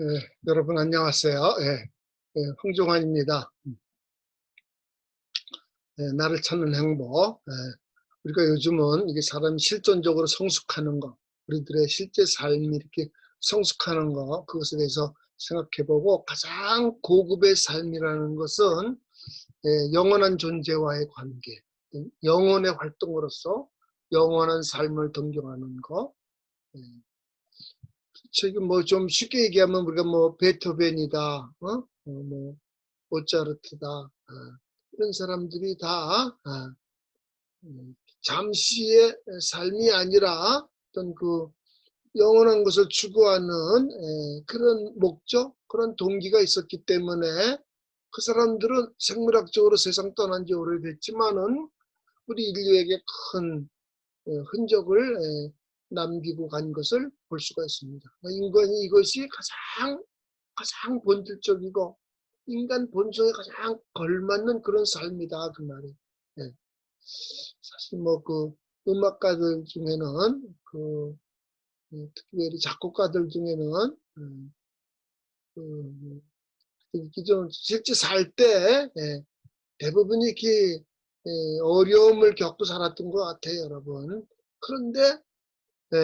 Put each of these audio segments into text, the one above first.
예, 여러분 안녕하세요. 황종환입니다. 나를 찾는 행복. 우리가 요즘은 이게 사람이 실존적으로 성숙하는 거, 우리들의 실제 삶이 이렇게 성숙하는 거, 그것에 대해서 생각해보고 가장 고급의 삶이라는 것은 영원한 존재와의 관계, 영혼의 활동으로서 영원한 삶을 동경하는 거. 예, 지금 뭐 좀 쉽게 얘기하면 우리가 뭐 베토벤이다, 뭐 모차르트다, 이런 사람들이 다 잠시의 삶이 아니라 어떤 그 영원한 것을 추구하는 그런 목적, 그런 동기가 있었기 때문에 그 사람들은 생물학적으로 세상 떠난 지 오래됐지만은 우리 인류에게 큰 흔적을 남기고 간 것을 볼 수가 있습니다. 인간이 이것이 가장 본질적이고 인간 본성에 가장 걸맞는 그런 삶이다 그 말이에요. 예. 사실 뭐 그 음악가들 중에는 특별히 작곡가들 중에는 이렇게 좀 실제 살 때 대부분이 이렇게 어려움을 겪고 살았던 것 같아요, 여러분. 그런데 예,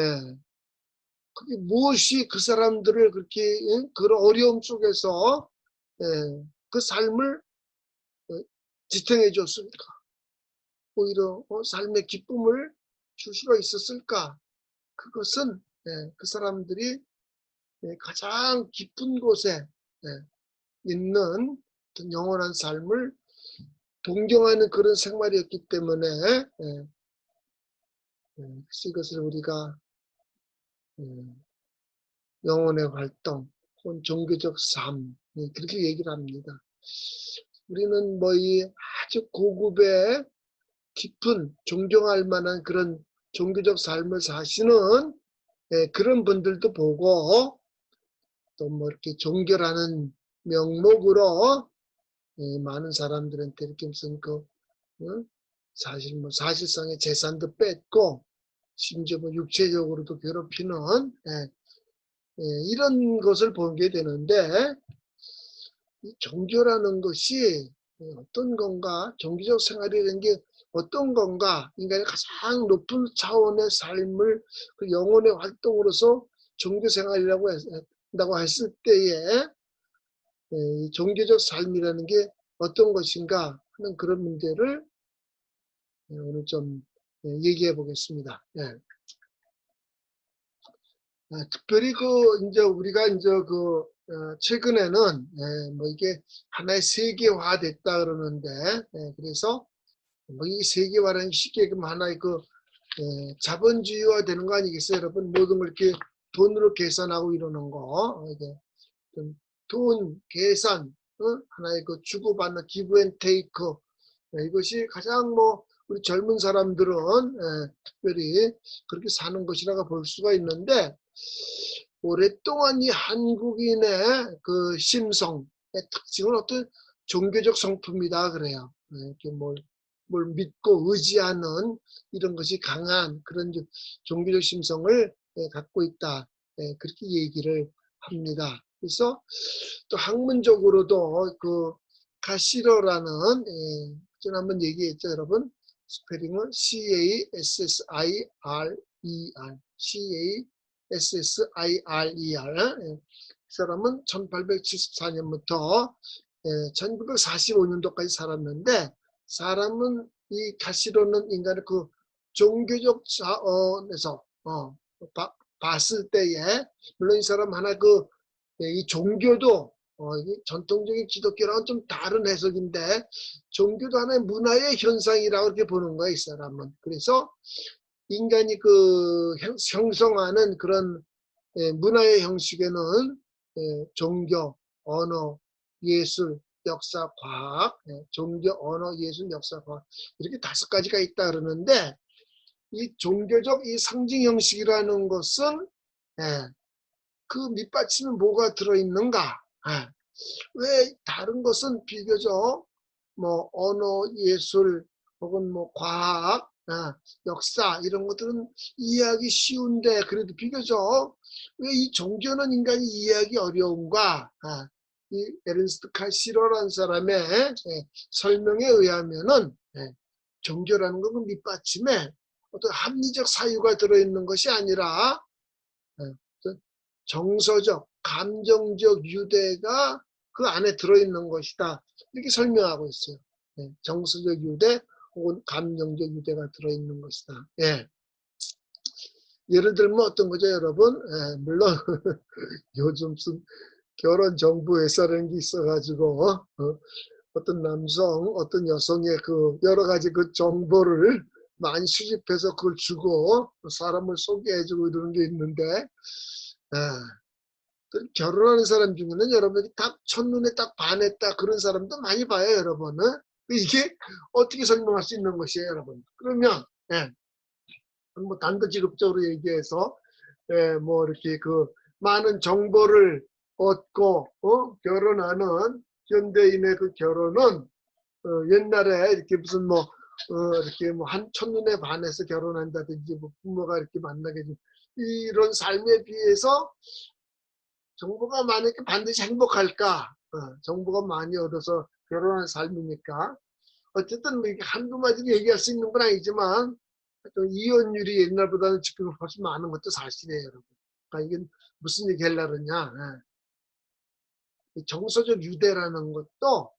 그게 무엇이 그 사람들을 그렇게 그런 어려움 속에서 그 삶을 지탱해 줬습니까? 오히려 삶의 기쁨을 줄 수가 있었을까? 그것은 그 사람들이 가장 깊은 곳에 있는 어떤 영원한 삶을 동경하는 그런 생활이었기 때문에 그래서 이것을 우리가 영혼의 활동 혹은 종교적 삶 그렇게 얘기를 합니다. 우리는 뭐 이 아주 고급의 깊은 존경할 만한 그런 종교적 삶을 사시는 그런 분들도 보고 또 뭐 이렇게 종교라는 명목으로 많은 사람들한테 이렇게 무슨 사실 뭐 사실상의 재산도 뺏고 심지어 뭐 육체적으로도 괴롭히는 이런 것을 보게 되는데 이 종교라는 것이 어떤 건가, 종교적 생활이라는 게 어떤 건가, 인간의 가장 높은 차원의 삶을 그 영혼의 활동으로서 종교 생활이라고 한다고 했을 때에 이 종교적 삶이라는 게 어떤 것인가 하는 그런 문제를 오늘 좀 얘기해 보겠습니다. 특별히 이제 우리가 이제 최근에는 뭐 이게 하나의 세계화 됐다 그러는데 그래서 뭐 이 세계화라는 쉽게 하나의 자본주의화 되는 거 아니겠어요, 여러분? 모든 걸 이렇게 돈으로 계산하고 이러는 거 이게 돈 계산 하나의 주고받는 기브 앤 테이크 이것이 가장 뭐 우리 젊은 사람들은 특별히 그렇게 사는 것이라고 볼 수가 있는데 오랫동안 이 한국인의 그 심성의 특징은 어떤 종교적 성품이다 그래요. 이렇게 뭘 믿고 의지하는 이런 것이 강한 그런 종교적 심성을 갖고 있다. 그렇게 얘기를 합니다. 그래서 또 학문적으로도 가시러라는 전에 한번 얘기했죠, 여러분. 스페링은 CASSIRER, CASSIRER. 이 사람은 1874년부터 1945년도까지 살았는데 사람은 이 가시로는 인간의 종교적 차원에서 봤을 때에 물론 이 사람 하나 이 종교도 이게 전통적인 기독교랑은 좀 다른 해석인데 종교도 하나의 문화의 현상이라고 이렇게 보는 거야, 이 사람은. 그래서 인간이 형성하는 그런 문화의 형식에는 종교, 언어, 예술, 역사, 과학, 종교, 언어, 예술, 역사, 과학 이렇게 5가지가 있다 그러는데 이 종교적 이 상징 형식이라는 것은 그 밑받침에 뭐가 들어있는가? 왜 다른 것은 비교적 뭐 언어, 예술 혹은 뭐 과학 역사 이런 것들은 이해하기 쉬운데 그래도 비교적 왜 이 종교는 인간이 이해하기 어려움과 이 에른스트 카시로라는 사람의 설명에 의하면은 종교라는 것은 밑받침에 어떤 합리적 사유가 들어있는 것이 아니라 어떤 정서적, 감정적 유대가 그 안에 들어있는 것이다. 이렇게 설명하고 있어요. 정서적 유대 혹은 감정적 유대가 들어있는 것이다. 예를 들면 어떤 거죠, 여러분? 물론 요즘 무슨 결혼 정보 회사라는 게 있어가지고 어떤 남성, 어떤 여성의 그 여러 가지 그 정보를 많이 수집해서 그걸 주고 사람을 소개해주고 이러는 게 있는데 결혼하는 사람 중에는 여러분이 딱 첫눈에 딱 반했다 그런 사람도 많이 봐요, 여러분은. 이게 어떻게 설명할 수 있는 것이에요, 여러분? 그러면 뭐 단도직입적으로 얘기해서 뭐 이렇게 그 많은 정보를 얻고 결혼하는 현대인의 그 결혼은 옛날에 이렇게 무슨 뭐 이렇게 뭐 한 첫눈에 반해서 결혼한다든지 뭐 부모가 이렇게 만나게 좀 이런 삶에 비해서 정보가 많으니까 반드시 행복할까? 정보가 많이 얻어서 결혼한 삶이니까 어쨌든 뭐 이게 한두 마디로 얘기할 수 있는 건 아니지만 또 이혼율이 옛날보다는 지금 훨씬 많은 것도 사실이에요, 여러분. 그러니까 이게 무슨 얘기 하려고 그러냐. 정서적 유대라는 것도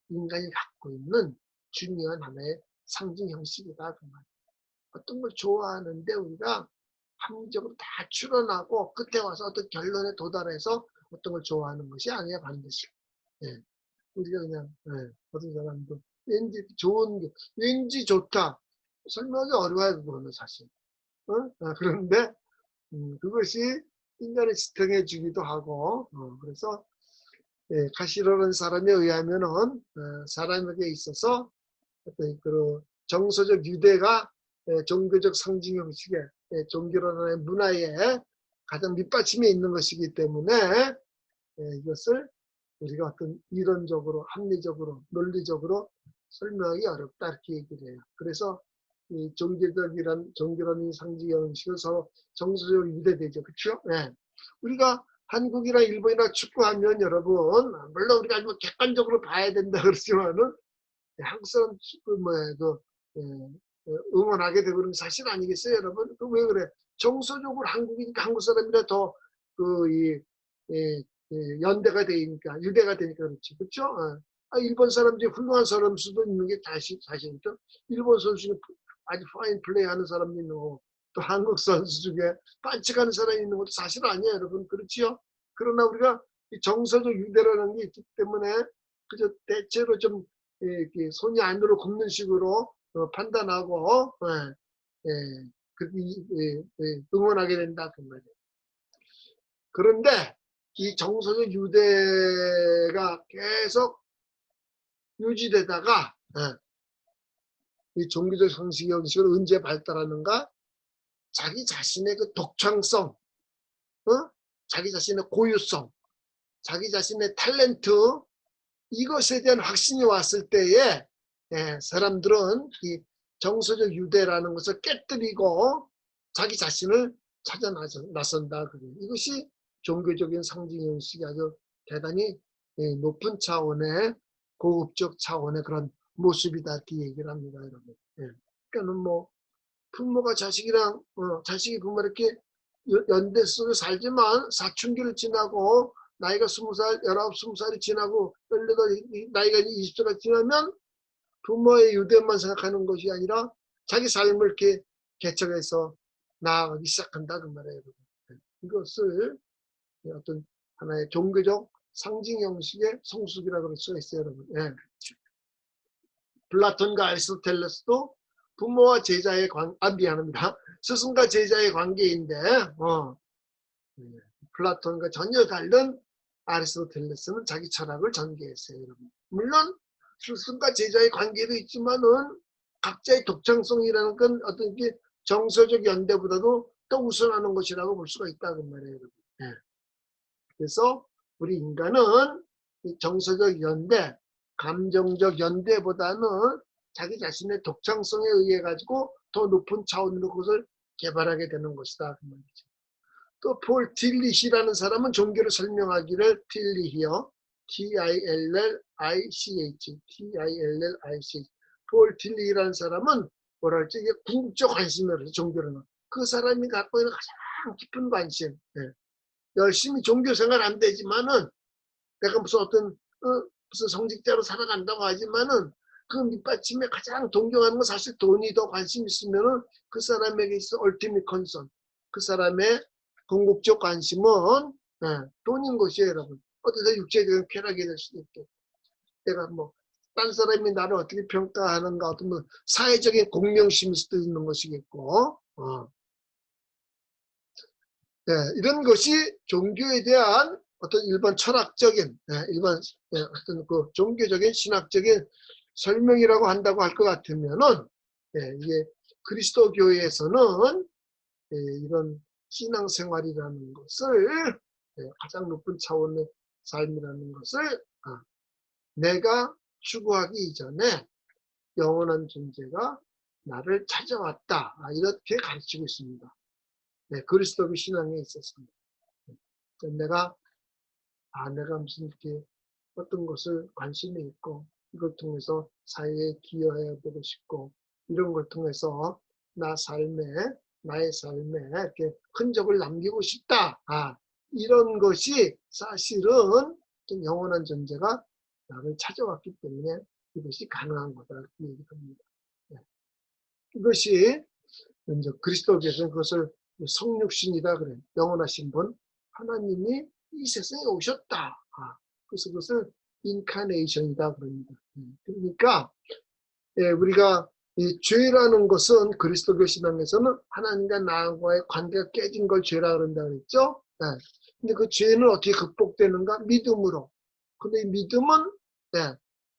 인간이 갖고 있는 중요한 하나의 상징 형식이다. 그 말. 어떤 걸 좋아하는데 우리가 합리적으로 다 추론하고 끝에 와서 어떤 결론에 도달해서 어떤 걸 좋아하는 것이 아니야, 반드시. 우리가 그냥, 어떤 사람도 왠지 좋은 게, 왠지 좋다. 설명하기 어려워요, 그거는 사실. 그런데, 그것이 인간을 지탱해 주기도 하고, 그래서, 카시로라는 사람에 의하면은, 사람에게 있어서 어떤 그 정서적 유대가 종교적 상징 형식의 종교라는 문화의 가장 밑받침에 있는 것이기 때문에 이것을 우리가 어떤 이론적으로 합리적으로 논리적으로 설명하기 어렵다 이렇게 얘기를 해요. 그래서 이 종교라는 상징 형식은 서로 정서적으로 유대되죠. 그렇죠? 우리가 한국이나 일본이나 축구하면 여러분 물론 우리가 뭐 객관적으로 봐야 된다 그러지만은 한국 사람 축구 응원하게 되고 그런 사실 아니겠어요, 여러분? 그 왜 그래? 정서적으로 한국이니까 한국 사람이라 더 연대가 되니까 유대가 되니까 그렇지, 그렇죠? 일본 사람 중에 훌륭한 사람 수도 있는 게 사실이죠. 일본 선수 중에 아주 파인 플레이하는 사람이 있는 거고 또 한국 선수 중에 반칙하는 사람이 있는 것도 사실 아니에요, 여러분, 그렇지요? 그러나 우리가 이 정서적 유대라는 게 있기 때문에 그저 대체로 좀 이렇게 손이 안으로 굽는 식으로 판단하고 그렇게 응원하게 된다 그 말이에요. 그런데 이 정서적 유대가 계속 유지되다가 이 종교적 형식은 언제 발달하는가? 자기 자신의 그 독창성, 자기 자신의 고유성, 자기 자신의 탤런트 이것에 대한 확신이 왔을 때에 사람들은 이 정서적 유대라는 것을 깨뜨리고 자기 자신을 찾아 나선다. 이것이 종교적인 상징 형식이 아주 대단히 높은 차원의 고급적 차원의 그런 모습이다 이렇게 얘기를 합니다, 여러분. 그러니까는 뭐 부모가 자식이랑 자식이 부모 이렇게 연대 속에 살지만 사춘기를 지나고 나이가 20살, 19, 20살이 지나고 18, 나이가 20살이 지나면 부모의 유대만 생각하는 것이 아니라 자기 삶을 이렇게 개척해서 나아가기 시작한다 그 말이에요. 이것을 어떤 하나의 종교적 상징 형식의 성숙이라고 할 수가 있어요, 여러분. 플라톤과 아리스토텔레스도 부모와 제자의 미안합니다. 스승과 제자의 관계인데, 플라톤과 전혀 다른 아리스토텔레스는 자기 철학을 전개했어요, 여러분. 물론 스승과 제자의 관계도 있지만은 각자의 독창성이라는 건 어떤 게 정서적 연대보다도 더 우선하는 것이라고 볼 수가 있다는 말이에요, 여러분. 그래서 우리 인간은 정서적 연대, 감정적 연대보다는 자기 자신의 독창성에 의해 가지고 더 높은 차원으로 그것을 개발하게 되는 것이다. 그 말이죠. 또 폴 틸리히라는 사람은 종교를 설명하기를 틸리히요. T-I-L-L-I-C-H T-I-L-L-I-C-H 폴 틸리히라는 사람은 뭐라 할지 이게 궁극적 관심이라서 종교로는 그 사람이 갖고 있는 가장 깊은 관심. 열심히 종교 생활 안 되지만은 내가 무슨 어떤 무슨 성직자로 살아간다고 하지만은 그 밑받침에 가장 동경하는 건 사실 돈이 더 관심 있으면은 그 사람에게 있어 ultimate concern. 그 사람의 궁극적 관심은 돈인 것이에요, 여러분. 어디서 육체적인 쾌락이 될 수도 있고, 내가 뭐 딴 사람이 나를 어떻게 평가하는가, 어떤 뭐 사회적인 공명심일 수도 있는 것이겠고, 이런 것이 종교에 대한 어떤 일반 철학적인, 일반 어떤 그 종교적인 신학적인 설명이라고 한다고 할 것 같으면은, 이게 그리스도 교회에서는 이런 신앙생활이라는 것을 가장 높은 차원의 삶이라는 것을 내가 추구하기 이전에 영원한 존재가 나를 찾아왔다. 이렇게 가르치고 있습니다. 그리스도교 신앙에 있었습니다. 내가 무슨 이렇게 어떤 것을 관심이 있고 이걸 통해서 사회에 기여해 보고 싶고 이런 걸 통해서 나의 삶에 이렇게 흔적을 남기고 싶다. 이런 것이 사실은 좀 영원한 존재가 나를 찾아왔기 때문에 이것이 가능한 거다. 이렇게 얘기합니다. 이것이 이제 그리스도교에서는 그것을 성육신이다 그래요. 영원하신 분 하나님이 이 세상에 오셨다. 그래서 그것을 인카네이션이다 그럽니다. 그러니까 우리가 이 죄라는 것은 그리스도교 신앙에서는 하나님과 나와의 관계가 깨진 걸 죄라 그런다 그랬죠. 근데 그 죄는 어떻게 극복되는가? 믿음으로. 근데 이 믿음은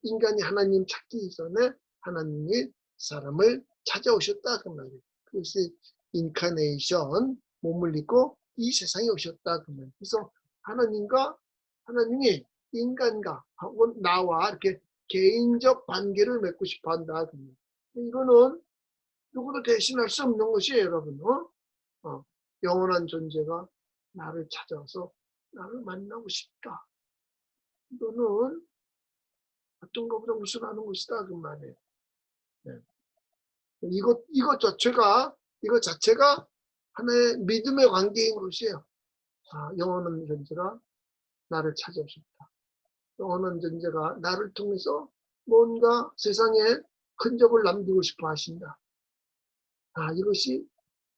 인간이 하나님 찾기 이전에 하나님이 사람을 찾아오셨다 그 말이에요. 그것이 인카네이션, 몸을 입고 이 세상에 오셨다 그 말이에요. 그래서 하나님이 인간과 혹은 나와 이렇게 개인적 관계를 맺고 싶어 한다. 이거는 누구도 대신할 수 없는 것이에요, 여러분. 영원한 존재가 나를 찾아와서 나를 만나고 싶다. 이거는 어떤 것보다 우선하는 것이다. 그 말이에요. 이것 자체가 하나의 믿음의 관계인 것이에요. 영원한 존재가 나를 찾아오셨다. 영원한 존재가 나를 통해서 뭔가 세상에 흔적을 남기고 싶어 하신다. 이것이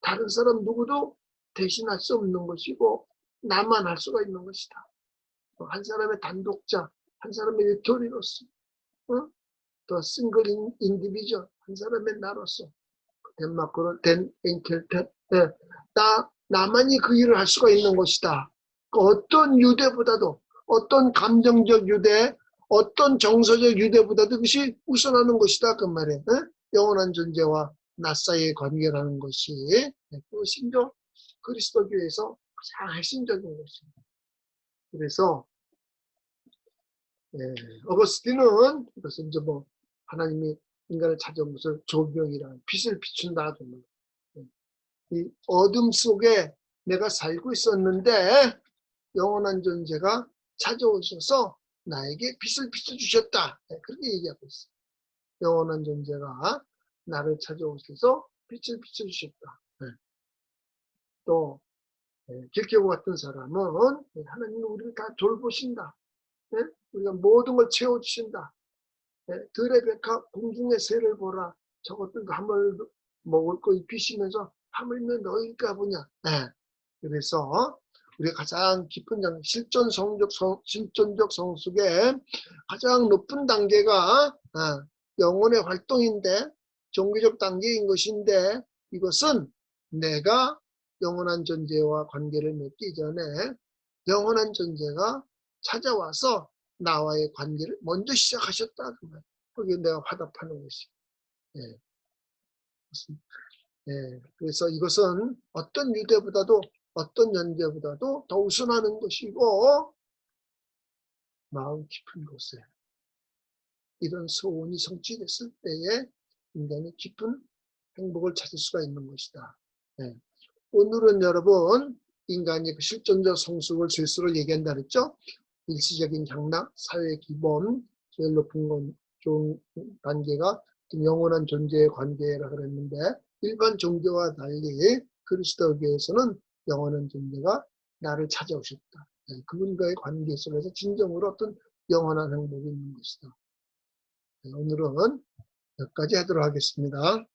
다른 사람 누구도 대신할 수 없는 것이고 나만 할 수가 있는 것이다. 한 사람의 단독자, 한 사람의 유토리로서, 더 싱글 인디비전, 한 사람의 나로서 덴마크로 된 엔켈테 나만이 그 일을 할 수가 있는 것이다. 어떤 유대보다도 어떤 감정적 유대, 어떤 정서적 유대보다도 그것이 우선하는 것이다. 그 말에 영원한 존재와 나 사이의 관계라는 것이 그것이 그리스도교에서 가장 핵심적인 것입니다. 그래서 어거스틴은 이것은 이제 뭐 하나님이 인간을 찾아온 것을 조명이라 빛을 비춘다. 이 어둠 속에 내가 살고 있었는데 영원한 존재가 찾아오셔서 나에게 빛을 비춰주셨다. 그렇게 얘기하고 있어요. 영원한 존재가 나를 찾아오셔서 빛을 비춰주셨다. 또 길게오 같은 사람은 하나님이 우리를 다 돌보신다. 우리가 모든 걸 채워주신다. 들의 백합 공중의 새를 보라. 저것들 함을 먹을 거 입히시면서 하물며 너희가 보냐. 그래서 우리가 가장 깊은 실존적 성숙의 가장 높은 단계가 영혼의 활동인데 종교적 단계인 것인데 이것은 내가 영원한 존재와 관계를 맺기 전에 영원한 존재가 찾아와서 나와의 관계를 먼저 시작하셨다. 거기에 내가 화답하는 것이. 그래서 이것은 어떤 유대보다도 어떤 연대보다도 더 우선하는 것이고 마음 깊은 곳에 이런 소원이 성취됐을 때에 인간의 깊은 행복을 찾을 수가 있는 것이다. 네. 오늘은 여러분 인간이 그 실존적 성숙을 질서를 얘기한다 그랬죠? 일시적인 향락, 사회 기본, 제일 높은 건 좋은 단계가 영원한 존재의 관계라 그랬는데 일반 종교와 달리 그리스도교에서는 영원한 존재가 나를 찾아오셨다. 그분과의 관계 속에서 진정으로 어떤 영원한 행복이 있는 것이다. 오늘은 여기까지 하도록 하겠습니다.